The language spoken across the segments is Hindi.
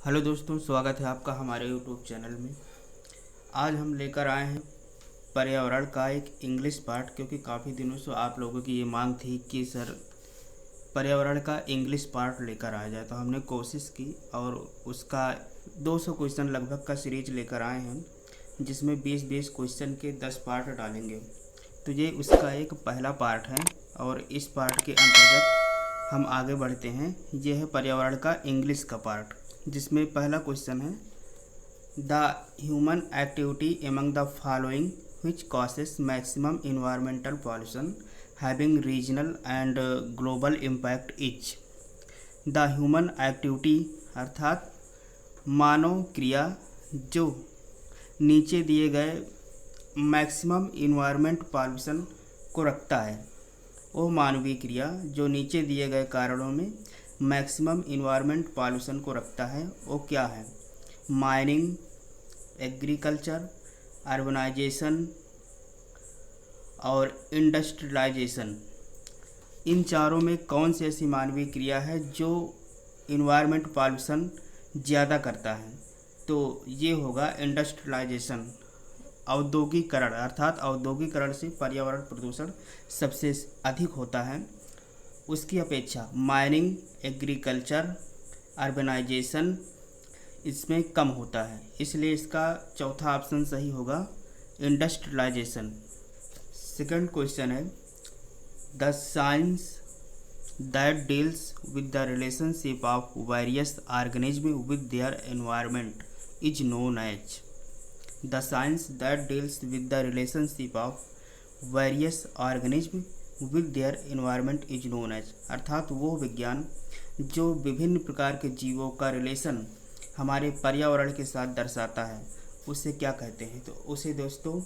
हेलो दोस्तों, स्वागत है आपका हमारे यूट्यूब चैनल में। आज हम लेकर आए हैं पर्यावरण का एक इंग्लिश पार्ट, क्योंकि काफ़ी दिनों से आप लोगों की ये मांग थी कि सर पर्यावरण का इंग्लिश पार्ट लेकर आया जाए। तो हमने कोशिश की और उसका 200 क्वेश्चन लगभग का सीरीज लेकर आए हैं, जिसमें 20-20 क्वेश्चन के 10 पार्ट डालेंगे। तो ये उसका एक पहला पार्ट है और इस पार्ट के अंतर्गत हम आगे बढ़ते हैं। ये है पर्यावरण का इंग्लिश का पार्ट, जिसमें पहला क्वेश्चन है the human activity among the following which causes maximum environmental pollution having regional and global impact etch. The human activity अर्थात मानव क्रिया जो नीचे दिए गए मैक्सिमम इन्वायरमेंट पॉल्यूशन को रखता है, वो मानवीय क्रिया जो नीचे दिए गए कारणों में मैक्सिमम इन्वायरमेंट पॉल्यूशन को रखता है, वो क्या है? माइनिंग, एग्रीकल्चर, अर्बनाइजेशन और इंडस्ट्रियलाइजेशन। इन चारों में कौन सी ऐसी मानवीय क्रिया है जो इन्वायरमेंट पॉल्यूशन ज़्यादा करता है? तो ये होगा इंडस्ट्रियलाइजेशन, औद्योगिकरण। अर्थात औद्योगिकरण से पर्यावरण प्रदूषण सबसे अधिक होता है, उसकी अपेक्षा माइनिंग, एग्रीकल्चर, अर्बनाइजेशन इसमें कम होता है। इसलिए इसका चौथा ऑप्शन सही होगा, इंडस्ट्रियलाइजेशन। सेकंड क्वेश्चन है the science that deals with the relationship of various organism with their environment is known as. The science that deals with the relationship of various organism with their environment is known as. अर्थात वो विज्ञान जो विभिन्न प्रकार के जीवों का रिलेशन हमारे पर्यावरण के साथ दर्शाता है, उसे क्या कहते हैं? तो उसे दोस्तों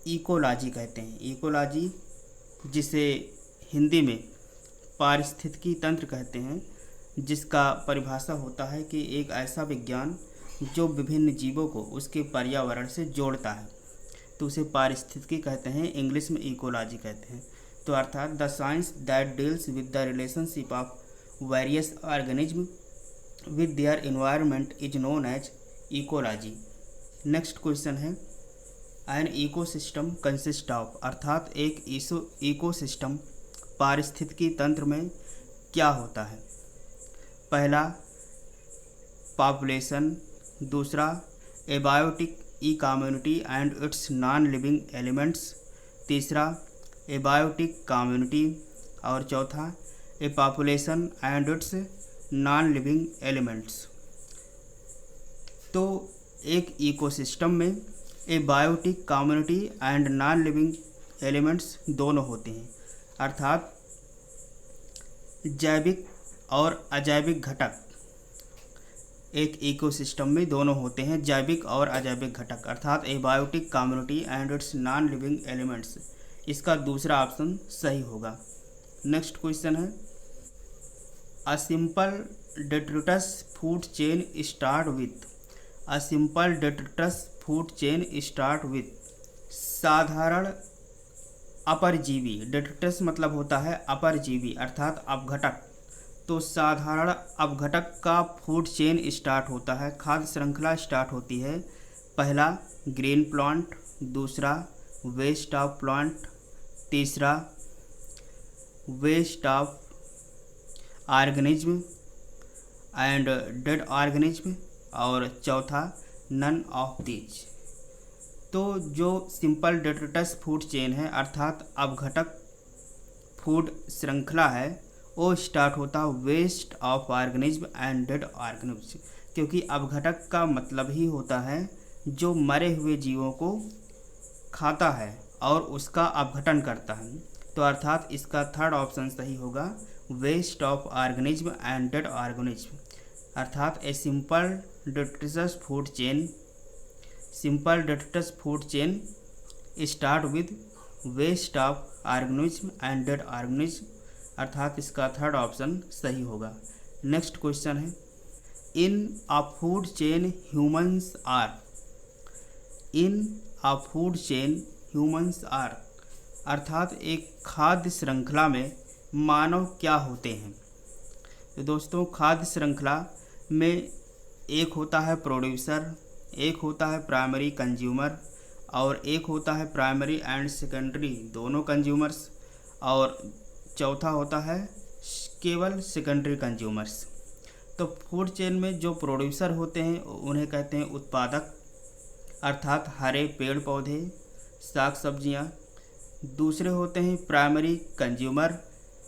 इकोलॉजी कहते हैं। इकोलॉजी, जिसे हिंदी में पारिस्थितिकी तंत्र कहते हैं, जिसका परिभाषा होता है कि एक ऐसा विज्ञान जो विभिन्न जीवों को उसके पर्यावरण से जोड़ता है, तो उसे पारिस्थितिकी कहते हैं, इंग्लिश में इकोलॉजी कहते हैं। तो अर्थात the science that deals with the relationship of various organism with their environment is known as ecology. Next question है एन इकोसिस्टम कंसिस्ट ऑफ। अर्थात एक इकोसिस्टम पारिस्थितिकी तंत्र में क्या होता है? पहला पॉपुलेशन, दूसरा abiotic E community and it's non living elements, तीसरा एबायोटिक कम्युनिटी और चौथा ए population and it's non living elements. तो एक इकोसिस्टम में abiotic community and non living elements दोनों होते हैं, अर्थात जैविक और अजैविक घटक एक इकोसिस्टम में दोनों होते हैं, जैविक और अजैविक घटक, अर्थात abiotic community and it's non living elements. इसका दूसरा ऑप्शन सही होगा। नेक्स्ट क्वेश्चन है a simple detritus food chain start with. A simple detritus food chain start with. साधारण अपरजीवी, डेट्रिटस मतलब होता है अपरजीवी अर्थात अपघटक। तो साधारण अपघटक का फूड चेन स्टार्ट होता है, खाद्य श्रृंखला स्टार्ट होती है। पहला ग्रीन प्लांट, दूसरा वेस्ट ऑफ प्लांट, तीसरा waste of organism and dead organism और चौथा नन ऑफ दीज। तो जो सिंपल डेट्रिटस फूड चेन है अर्थात अपघटक फूड श्रृंखला है, वो स्टार्ट होता है waste of organism and dead organism, क्योंकि अपघटक का मतलब ही होता है जो मरे हुए जीवों को खाता है और उसका अपघटन करता है। तो अर्थात इसका थर्ड ऑप्शन सही होगा, waste of organism and dead organism. अर्थात a simple detritus food chain, simple detritus food chain start with waste of organism and dead organism, अर्थात इसका थर्ड ऑप्शन सही होगा। नेक्स्ट क्वेश्चन है in a food chain humans are. In a food chain humans are, अर्थात एक खाद्य श्रृंखला में मानव क्या होते हैं? तो दोस्तों खाद्य श्रृंखला में एक होता है प्रोड्यूसर, एक होता है प्राइमरी कंज्यूमर, और एक होता है प्राइमरी एंड सेकेंडरी दोनों कंज्यूमर्स, और चौथा होता है केवल सेकेंडरी कंज्यूमर्स। तो फूड चेन में जो प्रोड्यूसर होते हैं उन्हें कहते हैं उत्पादक, अर्थात हरे पेड़ पौधे, साग सब्जियाँ। दूसरे होते हैं प्राइमरी कंज्यूमर,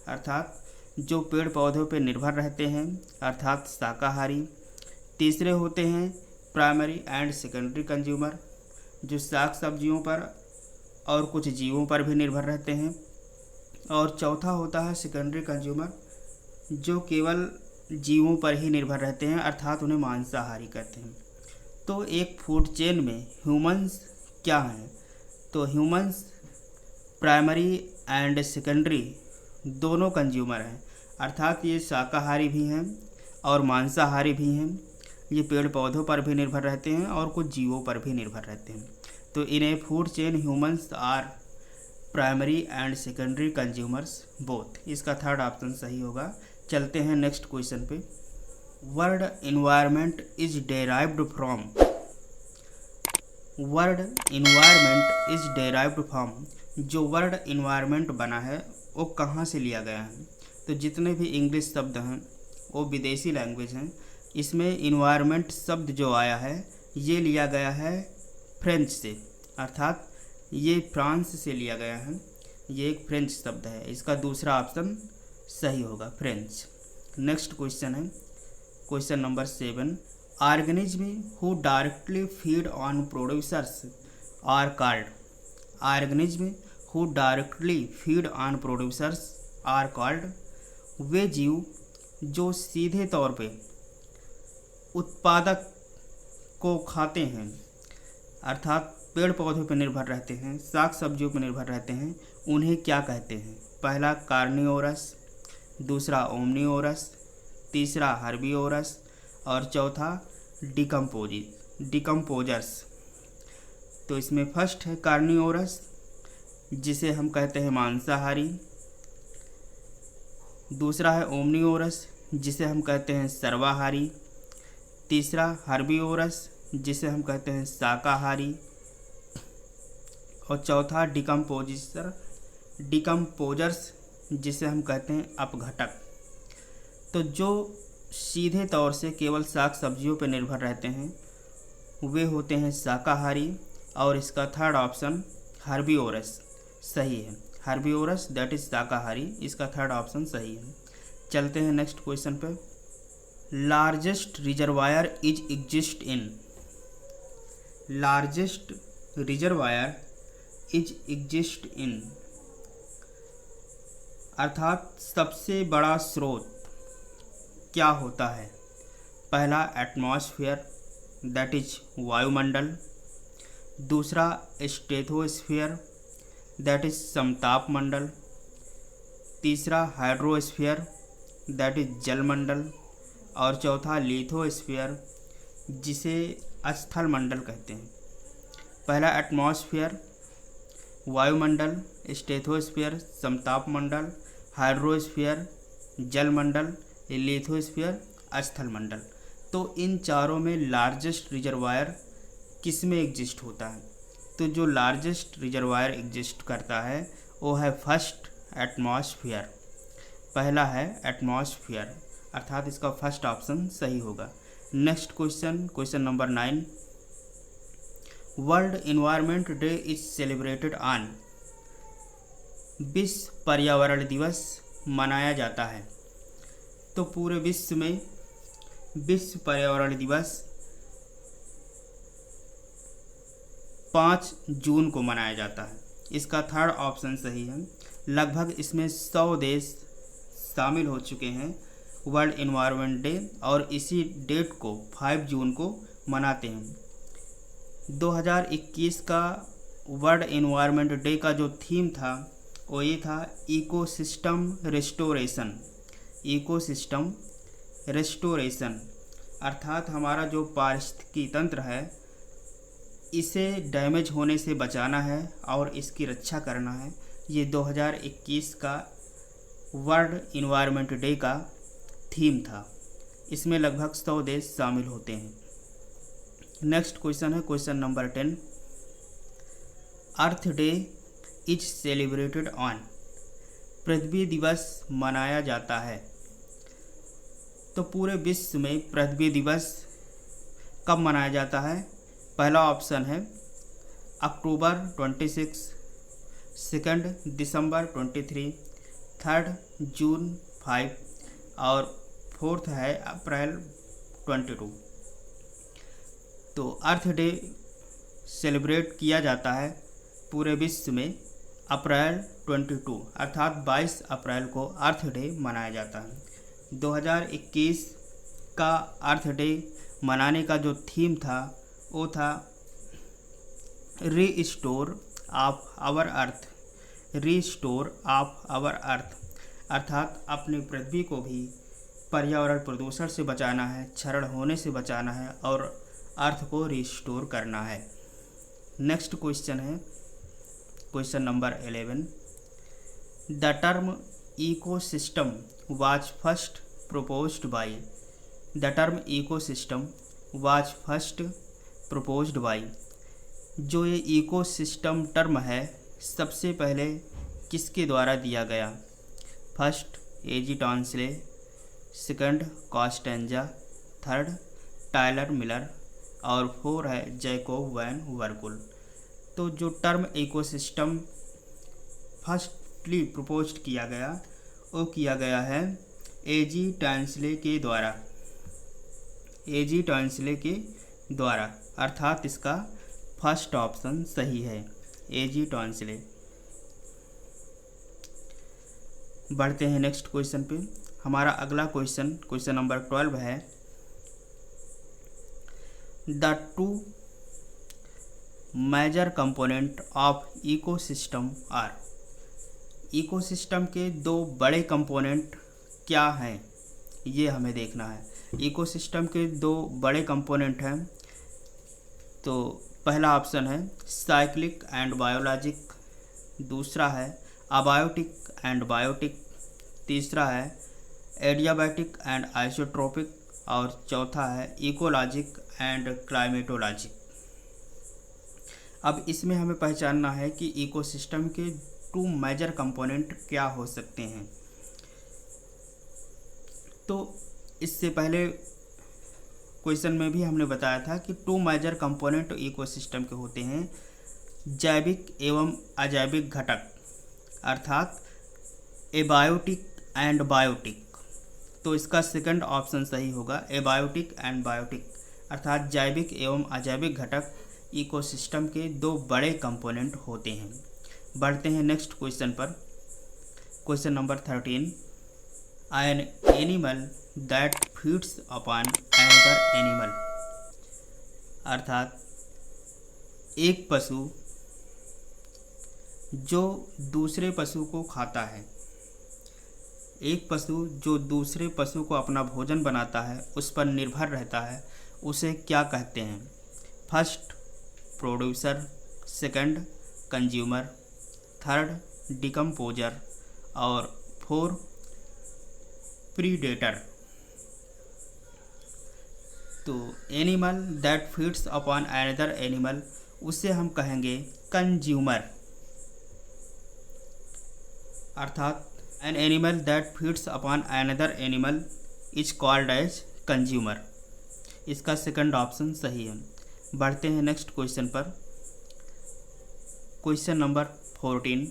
अर्थात जो पेड़ पौधों पर निर्भर रहते हैं, अर्थात शाकाहारी। तीसरे होते हैं प्राइमरी एंड सेकेंडरी कंज्यूमर, जो साग सब्जियों पर और कुछ जीवों पर भी निर्भर रहते हैं। और चौथा होता है सेकेंडरी कंज्यूमर, जो केवल जीवों पर ही निर्भर रहते हैं, अर्थात उन्हें मांसाहारी कहते हैं। तो एक फूड चेन में ह्यूमंस क्या हैं? तो ह्यूमंस प्राइमरी एंड सेकेंडरी दोनों कंज्यूमर हैं, अर्थात ये शाकाहारी भी हैं और मांसाहारी भी हैं। ये पेड़ पौधों पर भी निर्भर रहते हैं और कुछ जीवों पर भी निर्भर रहते हैं। तो इन्हें food chain humans are primary and secondary consumers both. इसका थर्ड ऑप्शन सही होगा। चलते हैं नेक्स्ट क्वेश्चन पे। Word environment is derived from, word environment is derived from, जो वर्ड इन्वायरमेंट बना है वो कहाँ से लिया गया है? तो जितने भी इंग्लिश शब्द हैं वो विदेशी लैंग्वेज हैं। इसमें इन्वायरमेंट शब्द जो आया है ये लिया गया है फ्रेंच से, अर्थात ये फ्रांस से लिया गया है। ये एक फ्रेंच शब्द है। इसका दूसरा ऑप्शन सही होगा, फ्रेंच। नेक्स्ट क्वेश्चन है question number 7। Organism who directly feed on producers are called, organism who directly feed on producers are called, वे जीव जो सीधे तौर पे उत्पादक को खाते हैं, अर्थात पेड़ पौधों पर निर्भर रहते हैं, साग सब्जियों पर निर्भर रहते हैं, उन्हें क्या कहते हैं? पहला कार्निवोरस, दूसरा ओमनिवोरस, तीसरा हर्बीवोरस और चौथा डिकम्पोजर्स। तो इसमें फर्स्ट है कार्निवोरस, जिसे हम कहते हैं मांसाहारी। दूसरा है ओमनिवोरस, जिसे हम कहते हैं सर्वाहारी। तीसरा हर्बीवोरस, जिसे हम कहते हैं शाकाहारी। और चौथा डिकम्पोजर्स, जिसे हम कहते हैं अपघटक। तो जो सीधे तौर से केवल साग सब्जियों पर निर्भर रहते हैं वे होते हैं शाकाहारी, और इसका थर्ड ऑप्शन हर्बीवोरस सही है। हर्बीवोरस दैट इज शाकाहारी, इसका थर्ड ऑप्शन सही है। चलते हैं नेक्स्ट क्वेश्चन पे। Largest reservoir is exist in, largest reservoir is exist in, अर्थात सबसे बड़ा स्रोत क्या होता है? पहला एटमॉस्फेयर दैट इज वायुमंडल, दूसरा स्ट्रेटोस्फेयर दैट इज समताप मंडल, तीसरा हाइड्रोस्फीयर दैट इज जलमंडल, और चौथा लिथोस्फीयर जिसे स्थल मंडल कहते हैं। पहला एटमॉस्फेयर, वायुमंडल, स्ट्रेटोस्फीयर, समताप मंडल, हाइड्रोस्फीयर, जलमंडल, लिथोस्फीयर, स्थल मंडल। तो इन चारों में लार्जेस्ट रिजर्वायर किस में एग्जिस्ट होता है? तो जो लार्जेस्ट रिजर्वायर एग्जिस्ट करता है वो है फर्स्ट एटमॉस्फेयर, पहला है एटमॉस्फेयर, अर्थात इसका फर्स्ट ऑप्शन सही होगा। Next question, question number 9। World environment day is celebrated on, विश्व पर्यावरण दिवस मनाया जाता है। तो पूरे विश्व में विश्व पर्यावरण दिवस 5 जून को मनाया जाता है। इसका थर्ड ऑप्शन सही है। लगभग इसमें 100 देश शामिल हो चुके हैं वर्ल्ड इन्वायरमेंट डे, और इसी डेट को 5 जून को मनाते हैं। 2021 का वर्ल्ड इन्वायरमेंट डे का जो थीम था वो ये था इकोसिस्टम रेस्टोरेशन, इकोसिस्टम रेस्टोरेशन, अर्थात हमारा जो पारिस्थितिकी तंत्र है इसे डैमेज होने से बचाना है और इसकी रक्षा करना है। ये 2021 का वर्ल्ड इन्वायरमेंट डे का थीम था। इसमें लगभग 100 देश शामिल होते हैं। नेक्स्ट क्वेश्चन है question number 10। Earth day is celebrated on. पृथ्वी दिवस मनाया जाता है। तो पूरे विश्व में पृथ्वी दिवस कब मनाया जाता है? पहला ऑप्शन है अक्टूबर 26, सेकंड दिसंबर 23, थर्ड जून 5 और फोर्थ है अप्रैल 22। तो अर्थ डे सेलिब्रेट किया जाता है पूरे विश्व में अप्रैल 22 अर्थात 22 अप्रैल को अर्थ डे मनाया जाता है। 2021 का अर्थ डे मनाने का जो थीम था वो था restore of our earth. Restore of our earth अर्थात अपनी पृथ्वी को भी पर्यावरण प्रदूषण से बचाना है, क्षरण होने से बचाना है और अर्थ को रिस्टोर करना है। नेक्स्ट क्वेश्चन है question number 11। The term ecosystem was first proposed by. The term ecosystem was first proposed by. जो ये इकोसिस्टम टर्म है सबसे पहले किसके द्वारा दिया गया? फर्स्ट एजी Tansley, second कॉस्टेंजा, third Tyler Miller और फोर है जैकोब वैन वर्कुल। तो जो टर्म इकोसिस्टम फर्स्टली प्रपोज्ड किया गया वो किया गया है एजी टॉन्सले के द्वारा। एजी टॉन्सले के द्वारा अर्थात इसका फर्स्ट ऑप्शन सही है, एजी टॉन्सले। बढ़ते हैं नेक्स्ट क्वेश्चन पे। हमारा अगला क्वेश्चन क्वेश्चन नंबर 12 है। The two major component of ecosystem are. Ecosystem के दो बड़े कंपोनेंट क्या हैं ये हमें देखना है। इकोसिस्टम के दो बड़े कंपोनेंट हैं। तो पहला ऑप्शन है साइक्लिक एंड बायोलॉजिक, दूसरा है अबायोटिक एंड बायोटिक, तीसरा है एडियाबैटिक एंड आइसोट्रोपिक और चौथा है इकोलॉजिक एंड क्लाइमेटोलॉजिक। अब इसमें हमें पहचानना है कि इकोसिस्टम के टू मेजर कंपोनेंट क्या हो सकते हैं। तो इससे पहले क्वेश्चन में भी हमने बताया था कि टू मेजर कंपोनेंट इकोसिस्टम के होते हैं जैविक एवं अजैविक घटक अर्थात एबायोटिक एंड बायोटिक। तो इसका सेकंड ऑप्शन सही होगा, एबायोटिक एंड बायोटिक अर्थात जैविक एवं अजैविक घटक इकोसिस्टम के दो बड़े कंपोनेंट होते हैं। बढ़ते हैं नेक्स्ट क्वेश्चन पर। Question number 13। N animal that feeds upon another animal अर्थात एक पशु जो दूसरे पशु को खाता है। एक पशु जो दूसरे पशु को अपना भोजन बनाता है, उस पर निर्भर रहता है, उसे क्या कहते हैं? First producer, second consumer, third decomposer और फोर प्रीडेटर। तो animal that feeds upon another animal उसे हम कहेंगे कंज्यूमर अर्थात an animal that feeds upon another animal is called as consumer. इसका सेकंड ऑप्शन सही है। बढ़ते हैं नेक्स्ट क्वेश्चन पर। Question number 14।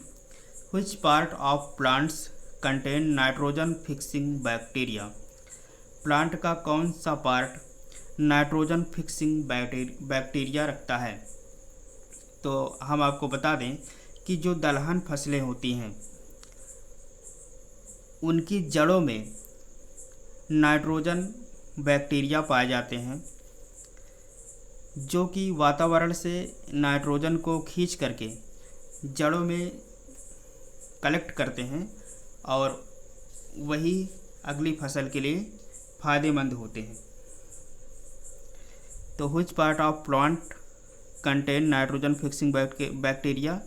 Which part of plants contain nitrogen fixing bacteria. Plant का कौन सा पार्ट नाइट्रोजन फिक्सिंग बैक्टीरिया रखता है? तो हम आपको बता दें कि जो दलहन फसलें होती हैं उनकी जड़ों में नाइट्रोजन बैक्टीरिया पाए जाते हैं जो कि वातावरण से नाइट्रोजन को खींच करके जड़ों में कलेक्ट करते हैं और वही अगली फसल के लिए फ़ायदेमंद होते हैं। तो which part of plant contain nitrogen fixing bacteria?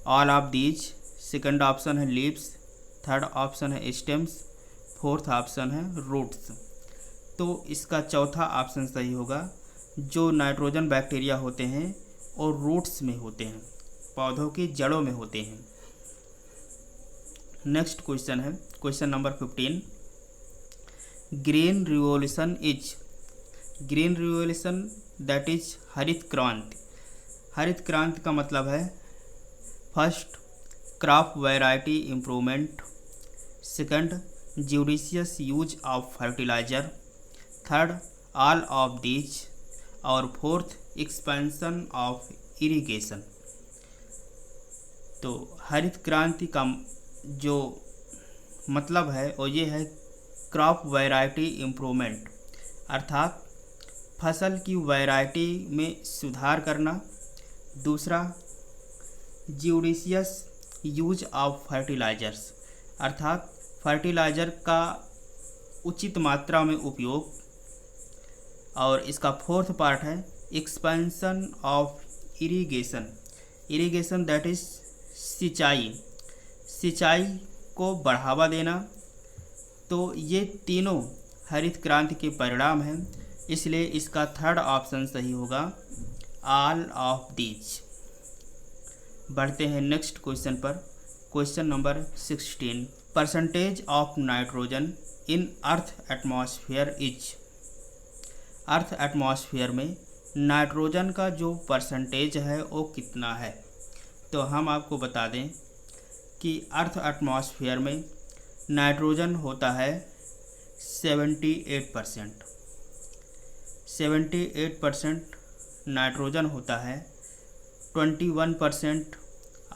All of these. Second option है लीव्स, थर्ड ऑप्शन है स्टेम्स, फोर्थ ऑप्शन है रूट्स। तो इसका चौथा ऑप्शन सही होगा। जो नाइट्रोजन बैक्टीरिया होते हैं और रूट्स में होते हैं, पौधों की जड़ों में होते हैं। नेक्स्ट क्वेश्चन है question number 15। Green revolution that is हरित क्रांति। हरित क्रांति का मतलब है first crop variety improvement, second judicious use of fertiliser, third all of these, और फोर्थ एक्सपेंशन ऑफ इरिगेशन। तो हरित क्रांति का जो मतलब है वो ये है क्रॉप वैरायटी इम्प्रूवमेंट, अर्थात फसल की वैरायटी में सुधार करना। दूसरा जुडिशियस यूज ऑफ फर्टिलाइजर्स, अर्थात फर्टिलाइजर का उचित मात्रा में उपयोग। और इसका फोर्थ पार्ट है expansion of irrigation that is सिंचाई को बढ़ावा देना। तो ये तीनों हरित क्रांति के परिणाम हैं, इसलिए इसका थर्ड ऑप्शन सही होगा, ऑल ऑफ दीज। बढ़ते हैं नेक्स्ट क्वेश्चन पर। Question number 16। Percentage of nitrogen in earth atmosphere is. Earth atmosphere में नाइट्रोजन का जो परसेंटेज है वो कितना है। तो हम आपको बता दें कि अर्थ एटमॉस्फेयर में नाइट्रोजन होता है 78%। 78% नाइट्रोजन होता है, 21%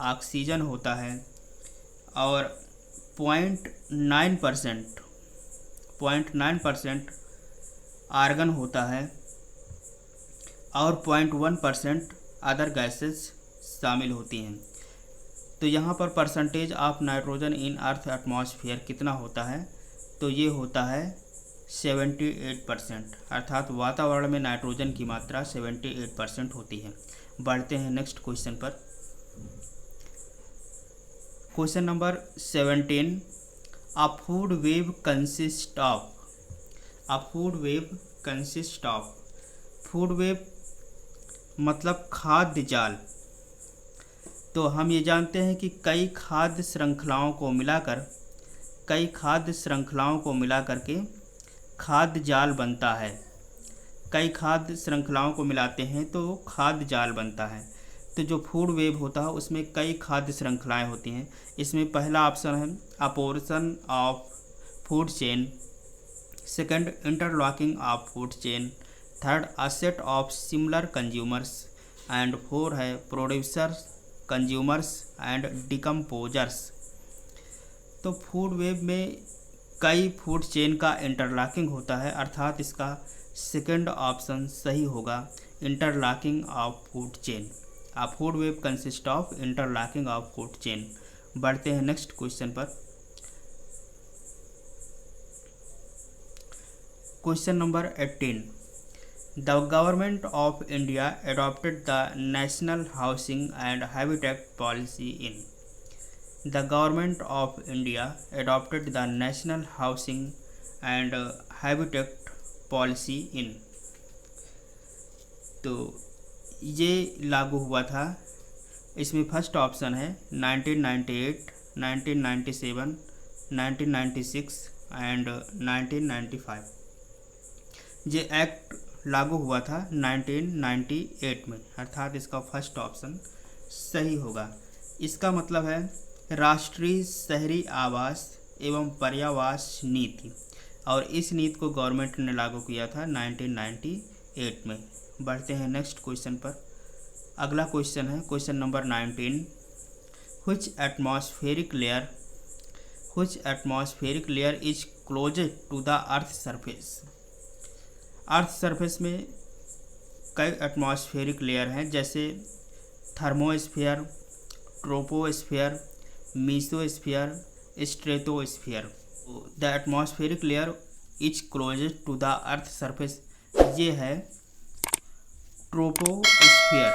ऑक्सीजन होता है, और 0.9% आर्गन होता है, और 0.1% अदर गैसेस शामिल होती हैं। तो यहाँ पर percentage of nitrogen in earth atmosphere कितना होता है, तो ये होता है 78%, अर्थात वातावरण में नाइट्रोजन की मात्रा 78% होती है। बढ़ते हैं नेक्स्ट क्वेश्चन पर। Question number 17। A food web consist of. Food web मतलब खाद्य जाल। तो हम ये जानते हैं कि कई खाद्य श्रृंखलाओं को मिलाकर के खाद्य जाल बनता है। कई खाद्य श्रृंखलाओं को मिलाते हैं तो खाद्य जाल बनता है। तो जो फूड वेब होता है उसमें कई खाद्य श्रृंखलाएं होती हैं। इसमें पहला ऑप्शन है अ portion of food chain, second interlocking of food chain, third a set of similar consumers, and four है प्रोड्यूसर्स, कंज्यूमर्स एंड डिकम्पोजर्स। तो फूड वेब में कई फूड चेन का इंटरलॉकिंग होता है, अर्थात इसका सेकंड ऑप्शन सही होगा, interlocking of food chain. A food web consist of interlocking of food chain. बढ़ते हैं नेक्स्ट क्वेश्चन पर। Question number 18। The government of India adopted the National Housing and Habitat Policy in। The government of India adopted the National Housing and Habitat Policy in। तो ये लागू हुआ था, इसमें फर्स्ट ऑप्शन है 1998, 1997, 1996 एंड 1995। ये एक्ट लागू हुआ था 1998 में, अर्थात इसका फर्स्ट ऑप्शन सही होगा। इसका मतलब है राष्ट्रीय शहरी आवास एवं पर्यावास नीति, और इस नीति को गवर्नमेंट ने लागू किया था 1998 में। बढ़ते हैं नेक्स्ट क्वेश्चन पर। अगला क्वेश्चन है question number 19। Which atmospheric layer is closest to the earth surface. Earth surface में कई एटमॉस्फेरिक लेयर हैं, जैसे thermosphere, troposphere, mesosphere, stratosphere. The atmospheric layer is closest to the earth surface, ये है ट्रोपोस्फेयर,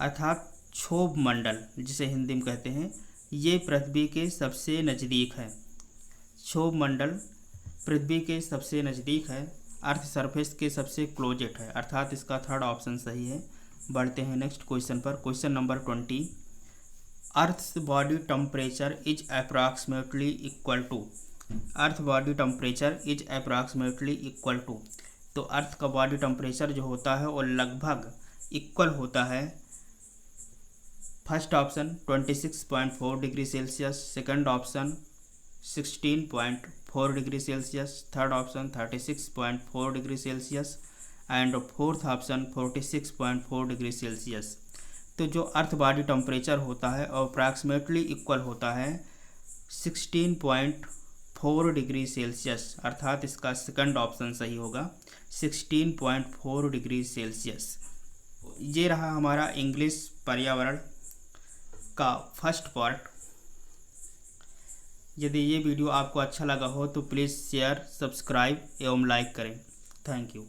अर्थात क्षोभ मंडल जिसे हिंदी में कहते हैं, ये पृथ्वी के सबसे नज़दीक है। क्षोभ मंडल पृथ्वी के सबसे नज़दीक है, अर्थ सरफेस के सबसे क्लोजेट है, अर्थात इसका थर्ड ऑप्शन सही है। बढ़ते हैं नेक्स्ट क्वेश्चन पर। Question number 20, earth's body temperature is approximately equal to. Earth body temperature is approximately equal to. तो अर्थ का बॉडी टेम्परेचर जो होता है वो लगभग इक्वल होता है। First option 26.4 degree Celsius, second option 16.4 degree Celsius, third option 36.4 degree Celsius and fourth option 46.4 degree Celsius. तो जो अर्थ बॉडी टेम्परेचर होता है और अप्रॉक्सीमेटली इक्वल होता है 16.4 डिग्री सेल्सियस, अर्थात इसका सेकंड ऑप्शन सही होगा 16.4 डिग्री सेल्सियस। ये रहा हमारा इंग्लिश पर्यावरण का फर्स्ट पार्ट। यदि ये वीडियो आपको अच्छा लगा हो तो प्लीज़ शेयर, सब्सक्राइब एवं लाइक करें। Thank you.